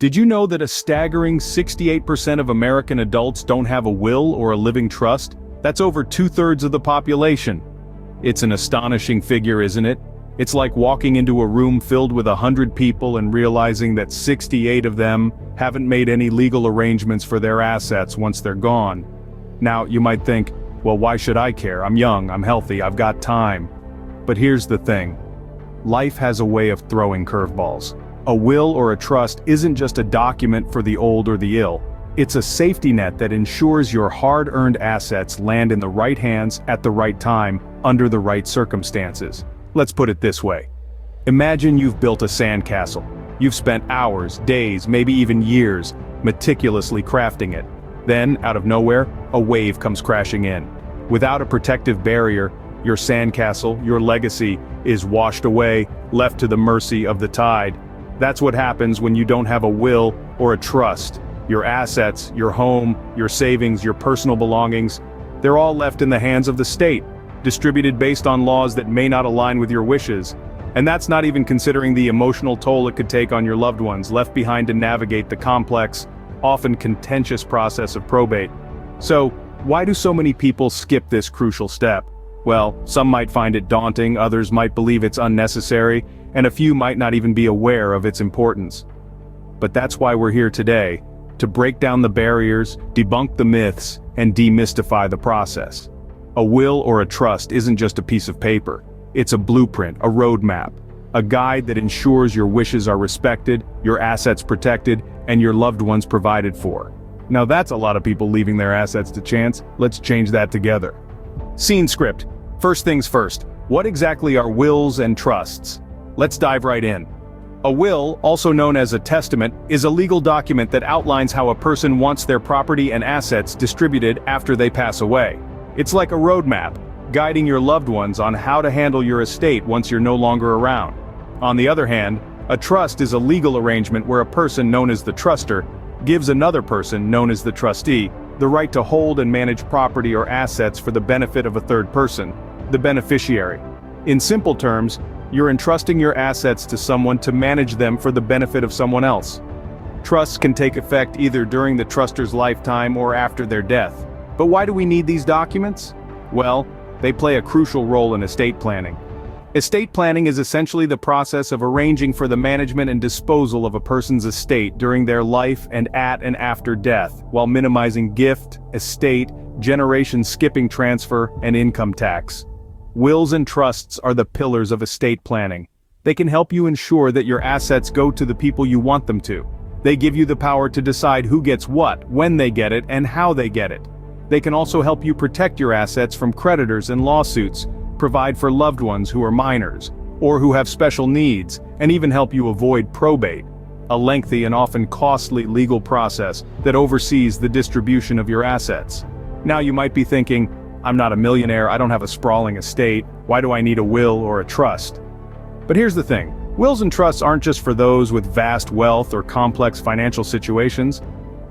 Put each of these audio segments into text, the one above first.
Did you know that a staggering 68% of American adults don't have a will or a living trust? That's over 2/3 of the population. It's an astonishing figure, isn't it? It's like walking into a room filled with 100 people and realizing that 68 of them haven't made any legal arrangements for their assets once they're gone. Now, you might think, well, why should I care? I'm young, I'm healthy, I've got time. But here's the thing. Life has a way of throwing curveballs. A will or a trust isn't just a document for the old or the ill. It's a safety net that ensures your hard-earned assets land in the right hands at the right time, under the right circumstances. Let's put it this way. Imagine you've built a sandcastle. You've spent hours, days, maybe even years, meticulously crafting it. Then, out of nowhere, a wave comes crashing in. Without a protective barrier, your sandcastle, your legacy, is washed away, left to the mercy of the tide. That's what happens when you don't have a will or a trust. Your assets, your home, your savings, your personal belongings, they're all left in the hands of the state, distributed based on laws that may not align with your wishes. And that's not even considering the emotional toll it could take on your loved ones left behind to navigate the complex, often contentious process of probate. So, why do so many people skip this crucial step? Well, some might find it daunting, others might believe it's unnecessary, and a few might not even be aware of its importance. But that's why we're here today, to break down the barriers, debunk the myths, and demystify the process. A will or a trust isn't just a piece of paper. It's a blueprint, a roadmap, a guide that ensures your wishes are respected, your assets protected, and your loved ones provided for. Now that's a lot of people leaving their assets to chance. Let's change that together. Scene script. First things first, what exactly are wills and trusts? Let's dive right in. A will, also known as a testament, is a legal document that outlines how a person wants their property and assets distributed after they pass away. It's like a roadmap, guiding your loved ones on how to handle your estate once you're no longer around. On the other hand, a trust is a legal arrangement where a person known as the truster gives another person known as the trustee the right to hold and manage property or assets for the benefit of a third person, the beneficiary. In simple terms, you're entrusting your assets to someone to manage them for the benefit of someone else. Trusts can take effect either during the truster's lifetime or after their death. But why do we need these documents? Well, they play a crucial role in estate planning. Estate planning is essentially the process of arranging for the management and disposal of a person's estate during their life and at and after death, while minimizing gift, estate, generation skipping transfer, and income tax. Wills and trusts are the pillars of estate planning. They can help you ensure that your assets go to the people you want them to. They give you the power to decide who gets what, when they get it, and how they get it. They can also help you protect your assets from creditors and lawsuits, provide for loved ones who are minors, or who have special needs, and even help you avoid probate, a lengthy and often costly legal process that oversees the distribution of your assets. Now you might be thinking, I'm not a millionaire, I don't have a sprawling estate, why do I need a will or a trust? But here's the thing, wills and trusts aren't just for those with vast wealth or complex financial situations.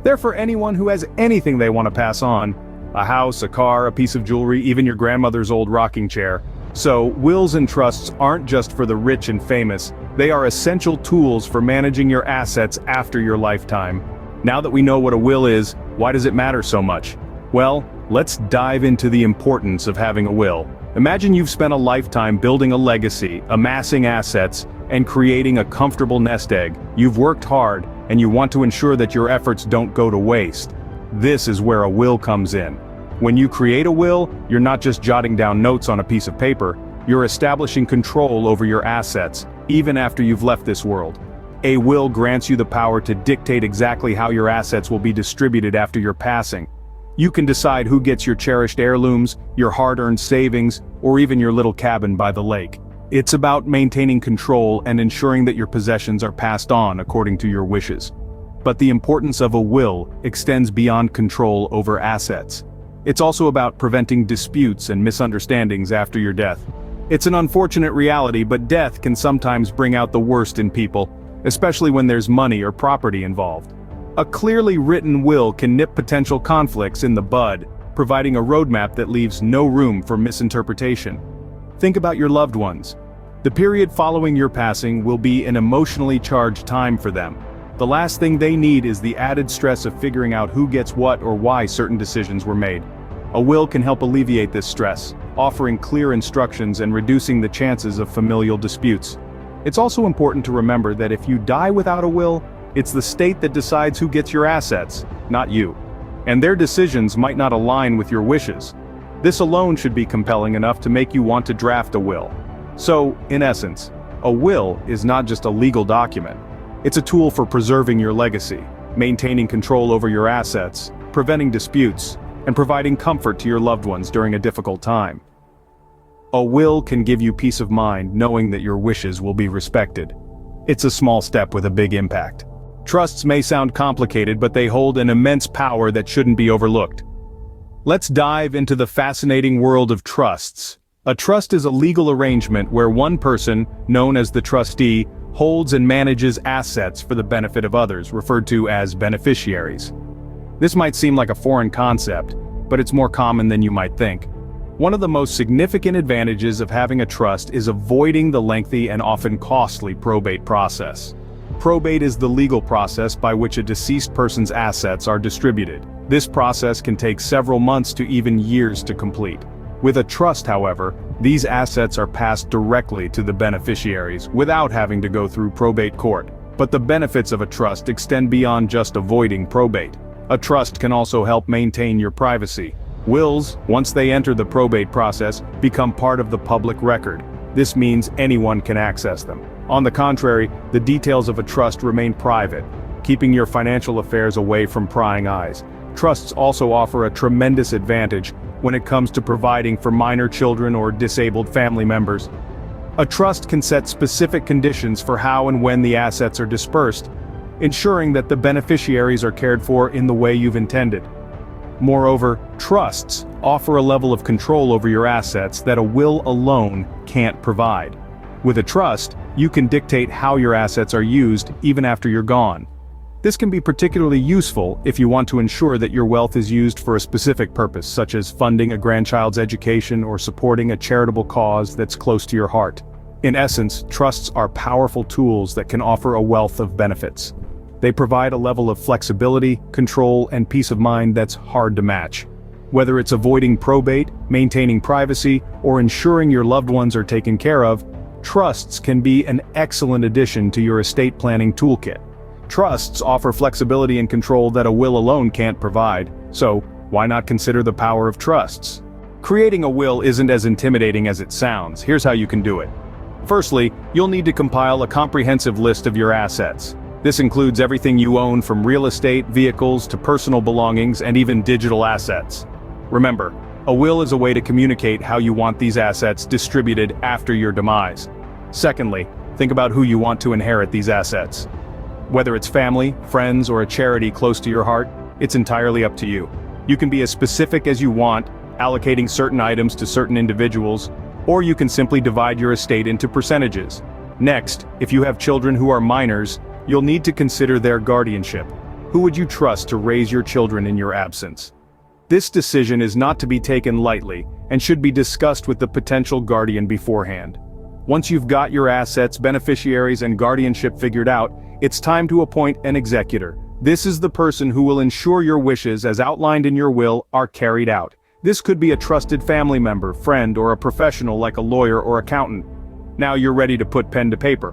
They're for anyone who has anything they want to pass on. A house, a car, a piece of jewelry, even your grandmother's old rocking chair. So, wills and trusts aren't just for the rich and famous, they are essential tools for managing your assets after your lifetime. Now that we know what a will is, why does it matter so much? Well, let's dive into the importance of having a will. Imagine you've spent a lifetime building a legacy, amassing assets, and creating a comfortable nest egg. You've worked hard, and you want to ensure that your efforts don't go to waste. This is where a will comes in. When you create a will, you're not just jotting down notes on a piece of paper, you're establishing control over your assets, even after you've left this world. A will grants you the power to dictate exactly how your assets will be distributed after your passing. You can decide who gets your cherished heirlooms, your hard-earned savings, or even your little cabin by the lake. It's about maintaining control and ensuring that your possessions are passed on according to your wishes. But the importance of a will extends beyond control over assets. It's also about preventing disputes and misunderstandings after your death. It's an unfortunate reality, but death can sometimes bring out the worst in people, especially when there's money or property involved. A clearly written will can nip potential conflicts in the bud, providing a roadmap that leaves no room for misinterpretation. Think about your loved ones. The period following your passing will be an emotionally charged time for them. The last thing they need is the added stress of figuring out who gets what or why certain decisions were made. A will can help alleviate this stress, offering clear instructions and reducing the chances of familial disputes. It's also important to remember that if you die without a will, it's the state that decides who gets your assets, not you. And their decisions might not align with your wishes. This alone should be compelling enough to make you want to draft a will. So, in essence, a will is not just a legal document. It's a tool for preserving your legacy, maintaining control over your assets, preventing disputes, and providing comfort to your loved ones during a difficult time. A will can give you peace of mind knowing that your wishes will be respected. It's a small step with a big impact. Trusts may sound complicated, but they hold an immense power that shouldn't be overlooked. Let's dive into the fascinating world of trusts. A trust is a legal arrangement where one person, known as the trustee, holds and manages assets for the benefit of others, referred to as beneficiaries. This might seem like a foreign concept, but it's more common than you might think. One of the most significant advantages of having a trust is avoiding the lengthy and often costly probate process. Probate is the legal process by which a deceased person's assets are distributed. This process can take several months to even years to complete. With a trust, however, these assets are passed directly to the beneficiaries without having to go through probate court. But the benefits of a trust extend beyond just avoiding probate. A trust can also help maintain your privacy. Wills, once they enter the probate process, become part of the public record. This means anyone can access them. On the contrary, the details of a trust remain private, keeping your financial affairs away from prying eyes. Trusts also offer a tremendous advantage when it comes to providing for minor children or disabled family members. A trust can set specific conditions for how and when the assets are dispersed, ensuring that the beneficiaries are cared for in the way you've intended. Moreover, trusts offer a level of control over your assets that a will alone can't provide. With a trust, you can dictate how your assets are used even after you're gone. This can be particularly useful if you want to ensure that your wealth is used for a specific purpose, such as funding a grandchild's education or supporting a charitable cause that's close to your heart. In essence, trusts are powerful tools that can offer a wealth of benefits. They provide a level of flexibility, control, and peace of mind that's hard to match. Whether it's avoiding probate, maintaining privacy, or ensuring your loved ones are taken care of, trusts can be an excellent addition to your estate planning toolkit. Trusts offer flexibility and control that a will alone can't provide, so why not consider the power of trusts? Creating a will isn't as intimidating as it sounds. Here's how you can do it. Firstly, you'll need to compile a comprehensive list of your assets. This includes everything you own, from real estate, vehicles, to personal belongings, and even digital assets. Remember, a will is a way to communicate how you want these assets distributed after your demise. Secondly, think about who you want to inherit these assets. Whether it's family, friends, or a charity close to your heart, it's entirely up to you. You can be as specific as you want, allocating certain items to certain individuals, or you can simply divide your estate into percentages. Next, if you have children who are minors, you'll need to consider their guardianship. Who would you trust to raise your children in your absence? This decision is not to be taken lightly and should be discussed with the potential guardian beforehand. Once you've got your assets, beneficiaries, and guardianship figured out, it's time to appoint an executor. This is the person who will ensure your wishes, as outlined in your will, are carried out. This could be a trusted family member, friend, or a professional like a lawyer or accountant. Now you're ready to put pen to paper.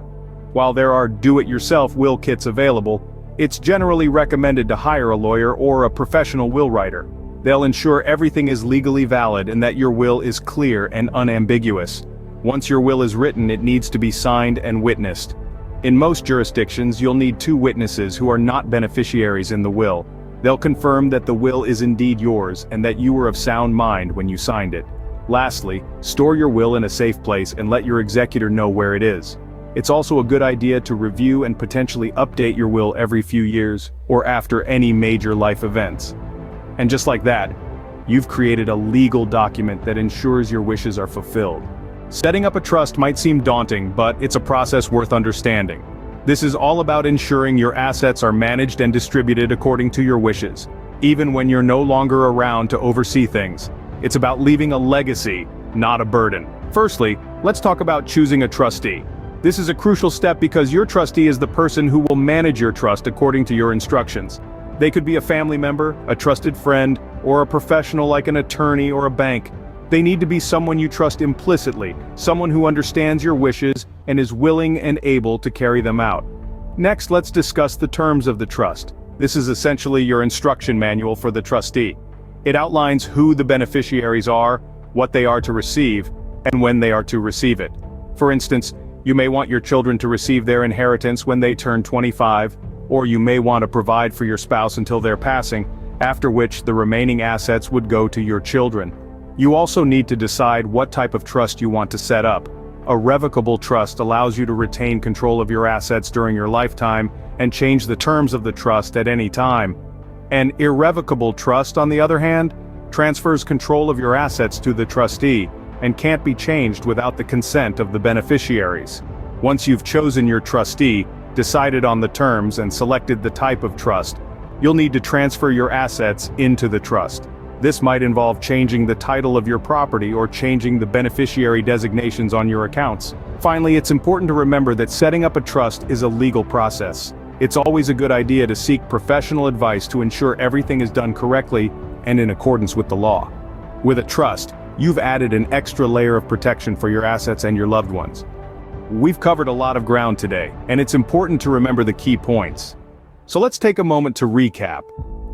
While there are do-it-yourself will kits available, it's generally recommended to hire a lawyer or a professional will writer. They'll ensure everything is legally valid and that your will is clear and unambiguous. Once your will is written, it needs to be signed and witnessed. In most jurisdictions, you'll need 2 witnesses who are not beneficiaries in the will. They'll confirm that the will is indeed yours and that you were of sound mind when you signed it. Lastly, store your will in a safe place and let your executor know where it is. It's also a good idea to review and potentially update your will every few years, or after any major life events. And just like that, you've created a legal document that ensures your wishes are fulfilled. Setting up a trust might seem daunting, but it's a process worth understanding. This is all about ensuring your assets are managed and distributed according to your wishes, even when you're no longer around to oversee things. It's about leaving a legacy, not a burden. Firstly, let's talk about choosing a trustee. This is a crucial step because your trustee is the person who will manage your trust according to your instructions. They could be a family member, a trusted friend, or a professional like an attorney or a bank. They need to be someone you trust implicitly, someone who understands your wishes and is willing and able to carry them out. Next, let's discuss the terms of the trust. This is essentially your instruction manual for the trustee. It outlines who the beneficiaries are, what they are to receive, and when they are to receive it. For instance, you may want your children to receive their inheritance when they turn 25, or you may want to provide for your spouse until their passing, after which the remaining assets would go to your children. You also need to decide what type of trust you want to set up. A revocable trust allows you to retain control of your assets during your lifetime and change the terms of the trust at any time. An irrevocable trust, on the other hand, transfers control of your assets to the trustee and can't be changed without the consent of the beneficiaries. Once you've chosen your trustee, decided on the terms and selected the type of trust, you'll need to transfer your assets into the trust. This might involve changing the title of your property or changing the beneficiary designations on your accounts. Finally, it's important to remember that setting up a trust is a legal process. It's always a good idea to seek professional advice to ensure everything is done correctly and in accordance with the law. With a trust, you've added an extra layer of protection for your assets and your loved ones. We've covered a lot of ground today, and it's important to remember the key points. So let's take a moment to recap.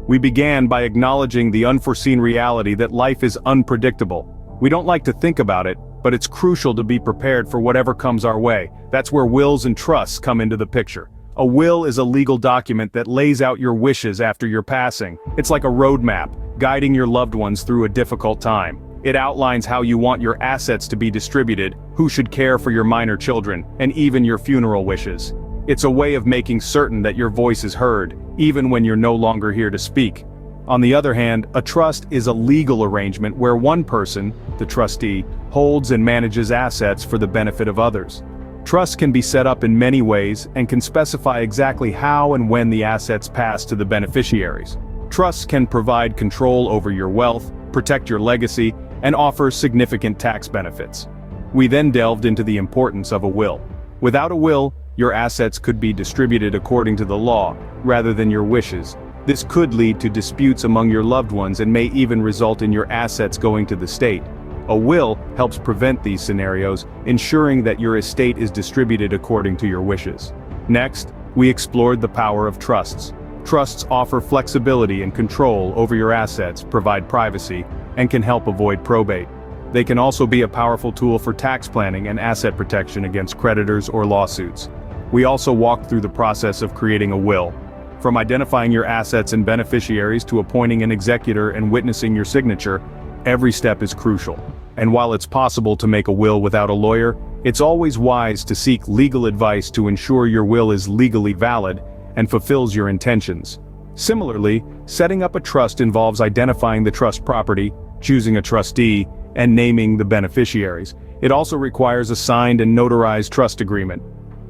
We began by acknowledging the unforeseen reality that life is unpredictable. We don't like to think about it, but it's crucial to be prepared for whatever comes our way. That's where wills and trusts come into the picture. A will is a legal document that lays out your wishes after your passing. It's like a roadmap, guiding your loved ones through a difficult time. It outlines how you want your assets to be distributed, who should care for your minor children, and even your funeral wishes. It's a way of making certain that your voice is heard, even when you're no longer here to speak. On the other hand, a trust is a legal arrangement where one person, the trustee, holds and manages assets for the benefit of others. Trusts can be set up in many ways and can specify exactly how and when the assets pass to the beneficiaries. Trusts can provide control over your wealth, protect your legacy, and offer significant tax benefits. We then delved into the importance of a will. Without a will, your assets could be distributed according to the law, rather than your wishes. This could lead to disputes among your loved ones and may even result in your assets going to the state. A will helps prevent these scenarios, ensuring that your estate is distributed according to your wishes. Next, we explored the power of trusts. Trusts offer flexibility and control over your assets, provide privacy, and can help avoid probate. They can also be a powerful tool for tax planning and asset protection against creditors or lawsuits. We also walked through the process of creating a will. From identifying your assets and beneficiaries to appointing an executor and witnessing your signature, every step is crucial. And while it's possible to make a will without a lawyer, it's always wise to seek legal advice to ensure your will is legally valid and fulfills your intentions. Similarly, setting up a trust involves identifying the trust property, choosing a trustee, and naming the beneficiaries. It also requires a signed and notarized trust agreement.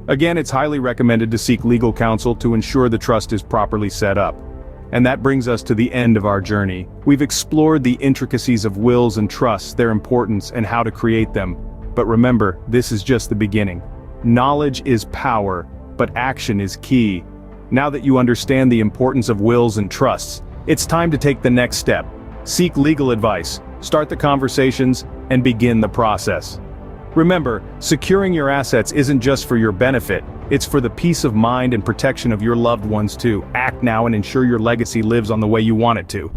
Again, it's highly recommended to seek legal counsel to ensure the trust is properly set up. And that brings us to the end of our journey. We've explored the intricacies of wills and trusts, their importance, and how to create them. But remember, this is just the beginning. Knowledge is power, but action is key. Now that you understand the importance of wills and trusts, it's time to take the next step. Seek legal advice, start the conversations, and begin the process. Remember, securing your assets isn't just for your benefit, it's for the peace of mind and protection of your loved ones too. Act now and ensure your legacy lives on the way you want it to.